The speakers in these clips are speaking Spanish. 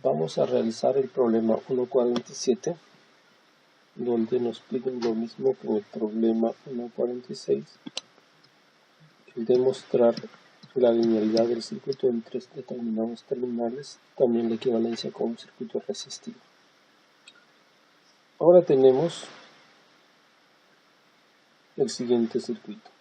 Vamos a realizar el problema 1.47, donde nos piden lo mismo que en el problema 1.46, demostrar la linealidad del circuito en tres determinados terminales, también la equivalencia con un circuito resistivo. Ahora tenemos el siguiente circuito.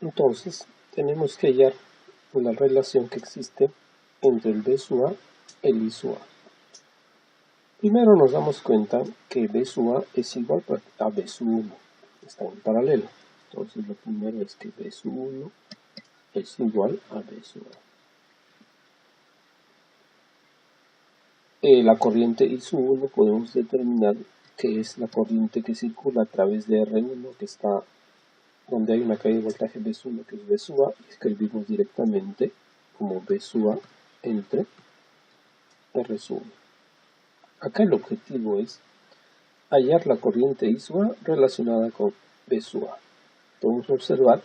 Entonces, tenemos que hallar la relación que existe entre el B sub A y el I sub A. Primero nos damos cuenta que B sub A es igual a B sub 1. Están en paralelo. Entonces, lo primero es que B sub 1 es igual a B sub A. La corriente I sub 1 podemos determinar que es la corriente que circula a través de R1, que está donde hay una caída de voltaje B sub 1, que es B sub A, y escribimos directamente como B sub A entre R sub 1. Acá el objetivo es hallar la corriente I sub A relacionada con B sub A. Podemos observar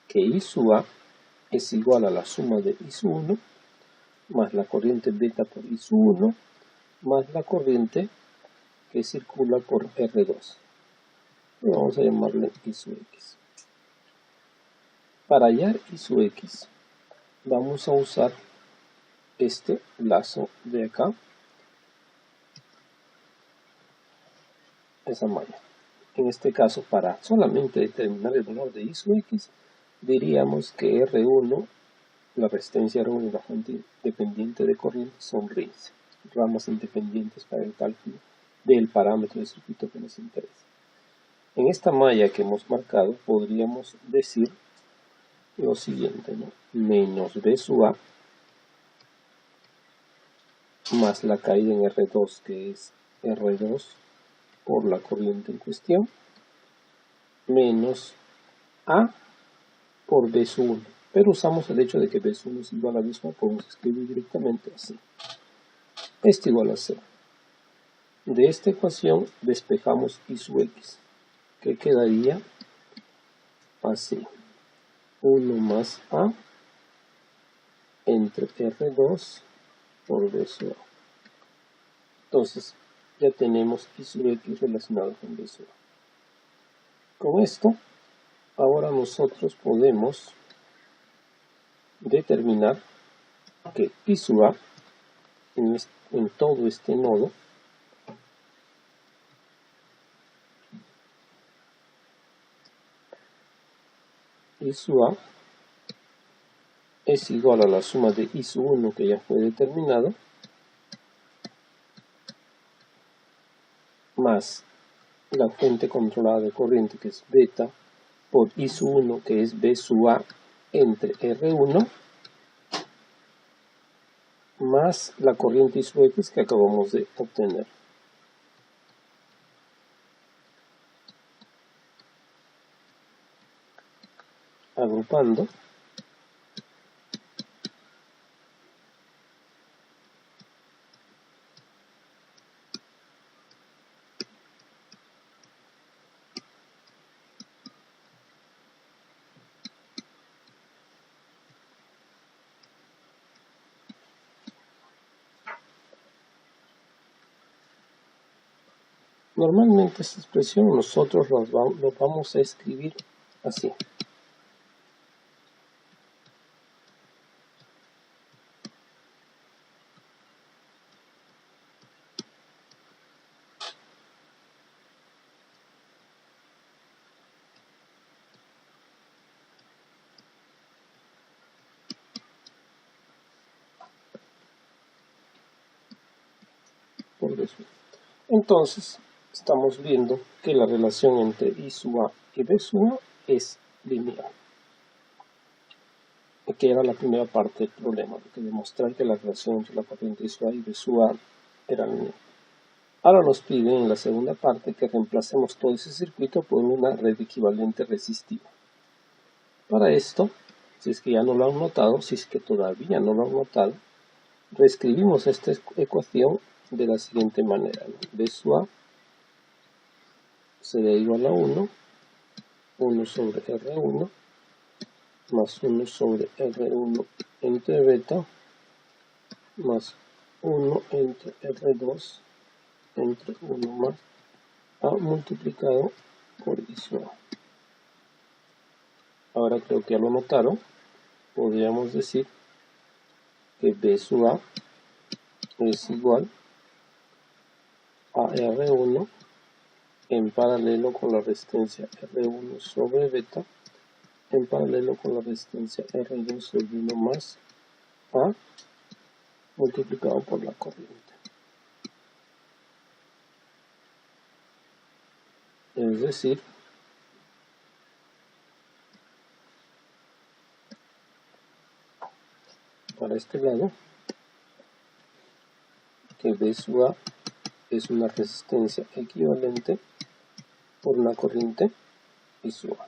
que I sub A es igual a la suma de I sub 1 más la corriente beta por I sub 1 más la corriente que circula por R2. Y vamos a llamarle I sub X. Para hallar I sub X vamos a usar este lazo de acá, esa malla. En este caso, para solamente determinar el valor de I sub X, diríamos que R1, la resistencia R1 y la fuente dependiente de corriente son rins, ramas independientes para el cálculo del parámetro de circuito que nos interesa. En esta malla que hemos marcado podríamos decir lo siguiente, ¿no? Menos B sub A más la caída en R2, que es R2 por la corriente en cuestión, menos A por B sub 1. Pero usamos el hecho de que B sub 1 es igual a B sub A, podemos escribir directamente así. Esto igual a 0. De esta ecuación despejamos I sub X, que quedaría así. 1 más A entre R2 por B sub A. Entonces, ya tenemos I sub X relacionado con B sub A. Con esto, ahora nosotros podemos determinar que I sub A en todo este nodo I sub A es igual a la suma de I sub 1 que ya fue determinado más la fuente controlada de corriente, que es beta, por I sub 1 que es B sub A entre R1 más la corriente I sub X que acabamos de obtener. Agrupando, Normalmente esta expresión nosotros lo vamos a escribir así. Por eso. Entonces, estamos viendo que la relación entre I sub A y B sub A es lineal. Que era la primera parte del problema, de demostrar que la relación entre la corriente I sub A y B sub A era lineal. Ahora nos piden en la segunda parte que reemplacemos todo ese circuito por una red equivalente resistiva. Para esto, si es que ya no lo han notado, si es que todavía no lo han notado, reescribimos esta ecuación de la siguiente manera, ¿no? B sub A será igual a 1 sobre R1 más 1 sobre R1 entre beta más 1 entre R2 entre 1 más A multiplicado por I sub A. Ahora creo que ya lo notaron, podríamos decir que B sub A es igual a R1 en paralelo con la resistencia R1 sobre beta en paralelo con la resistencia R2 sobre 1 más A multiplicado por la corriente. Es decir, para este lado, que B sub A es una resistencia equivalente por una corriente I sub A.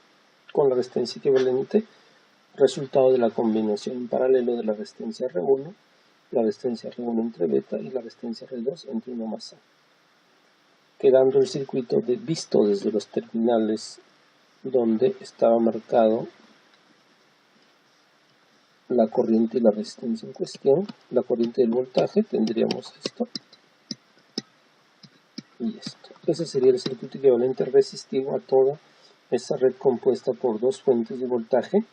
Con la resistencia equivalente, resultado de la combinación en paralelo de la resistencia R1, la resistencia R1 entre beta y la resistencia R2 entre 1 más A. Quedando el circuito visto desde los terminales donde estaba marcado la corriente y la resistencia en cuestión, la corriente del voltaje, tendríamos esto y esto. Ese sería el circuito equivalente resistivo a toda esa red compuesta por dos fuentes de voltaje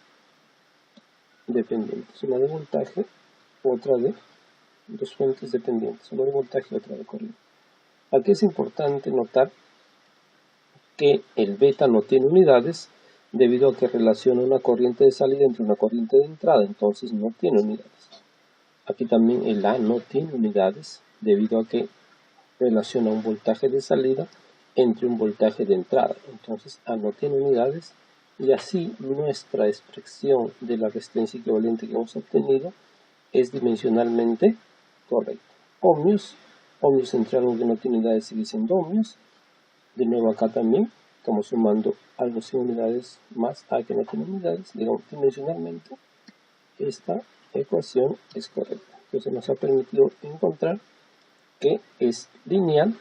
dependientes, una de voltaje, otra de dos fuentes dependientes, una de voltaje y otra de corriente. Aquí es importante notar que el beta no tiene unidades debido a que relaciona una corriente de salida entre una corriente de entrada, entonces no tiene unidades. Aquí también el A no tiene unidades debido a que relaciona un voltaje de salida entre un voltaje de entrada, entonces A no tiene unidades y así nuestra expresión de la resistencia equivalente que hemos obtenido es dimensionalmente correcta. Ohmios entre algo que no tiene unidades sigue siendo ohmios. De nuevo acá también estamos sumando algo sin unidades más A que no tiene unidades, digamos dimensionalmente esta ecuación es correcta. Entonces nos ha permitido encontrar que es lineal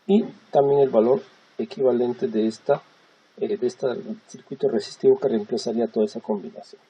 y también el valor equivalente de este circuito resistivo que reemplazaría toda esa combinación.